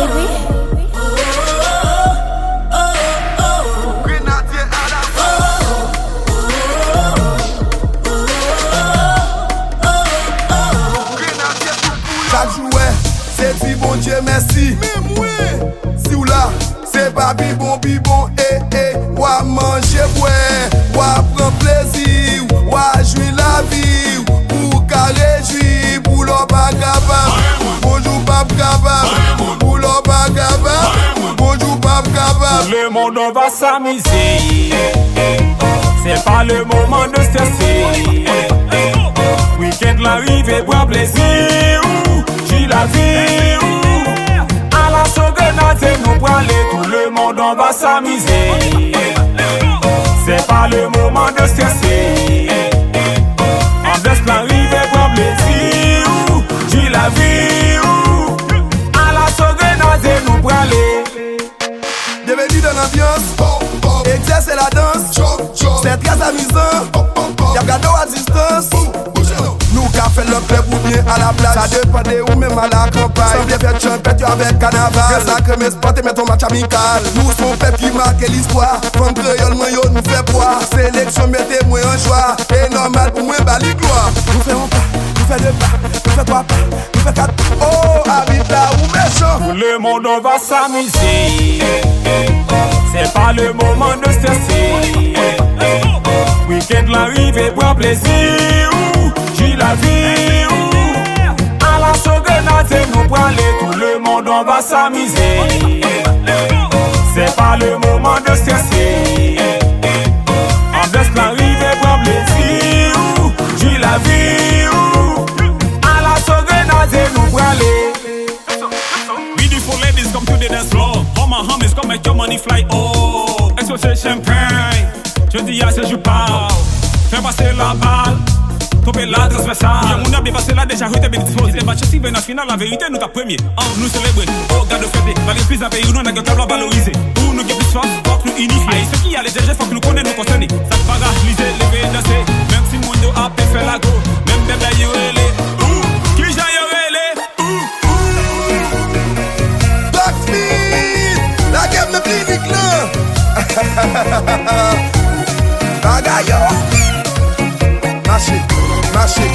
baby. Chaque jouet, c'est dit bon Dieu merci. Si ou là, c'est pas bibon, Ouah manger, ouah prendre plaisir, ouah jouir la vie, pour qu'à réjouir, pour l'on pas capable. Bonjour pas capable, pour l'on pas capable. Bonjour pas capable. Le monde on va s'amuser. C'est pas le moment de stresser. Week-end l'arrivée, boire plaisir. J'ai la vie. À la seconde, nous pour aller. Tout le monde on va s'amuser. C'est pas le moment de stresser. On laisse l'arrivée, boire plaisir. J'ai la vie. À la seconde, nous pour aller. Bienvenue dans l'ambiance, exercer la danse, c'est très amusant. Y'a cadeau à distance. Nous qu'a fait le club ou bien à la plage. Ça dépend de où même à la campagne. Sans bien faire champêtre avec carnaval. C'est ça que mes spots et mettons match amical. Nous sommes peuple qui marque l'histoire. Femme créole, moi yo nous fait poids. Sélection mettez-moi un choix. Et normal pour moi bali gloire. Nous faisons pas, nous faisons deux pas, nous faisons trois pas, nous faisons quatre. Oh, habite là ou méchant. Tout le monde on va s'amuser. C'est pas le moment de stresser. Week-end l'arrivée, boire plaisir. J'ai la vie. À la seconde, nous pour aller. Tout le monde on va s'amuser. C'est pas le moment de stresser. On laisse l'arrivée, boire plaisir. J'ai la vie. À la seconde, nous pour aller. Beautiful ladies come to the dance floor. All my homies come make your money fly. Oh, exaucer champagne. Je dis à ce jour pas. Fais passer la balle. Topé la transversale. Y'a mon abé passé là déjà, oui t'es bien disposé. Les matchs si ben à finale, la vérité nous t'a premier. Nous célébrer, oh garde fête. Dans les prises à pays, nous n'a qu'un tableau valorisé. Pour nous qui plus fort, faut que nous unifier. Ceux qui a les DG, faut que nous connaissons, nous concernés. Ça te paraît, lisez, lever, danser. Même si mon dos a fait la go. Même bébé y'aurait les. Qui j'en y'aurait les. Backspeed, la game de clinique là. Bagayo. Marché, marché.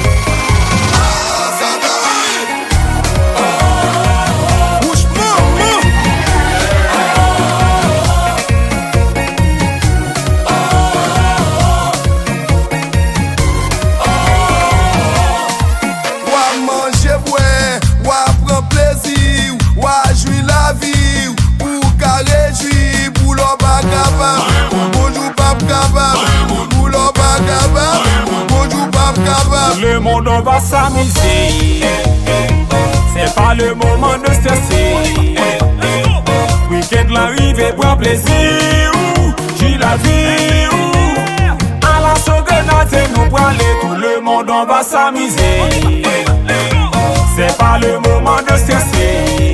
Ouah manger, ouah prendre plaisir, ouah jouir la vie, pour qu'à réjouir, pour l'on pas capable. Bonjour pas capable, pour l'on pas capable. Le monde on va s'amuser. C'est pas le moment de stresser. Week-end l'arrivée, boire plaisir. J'ai la vie. À la seconde, nous pour aller. Tout le monde on va s'amuser. C'est pas le moment de stresser.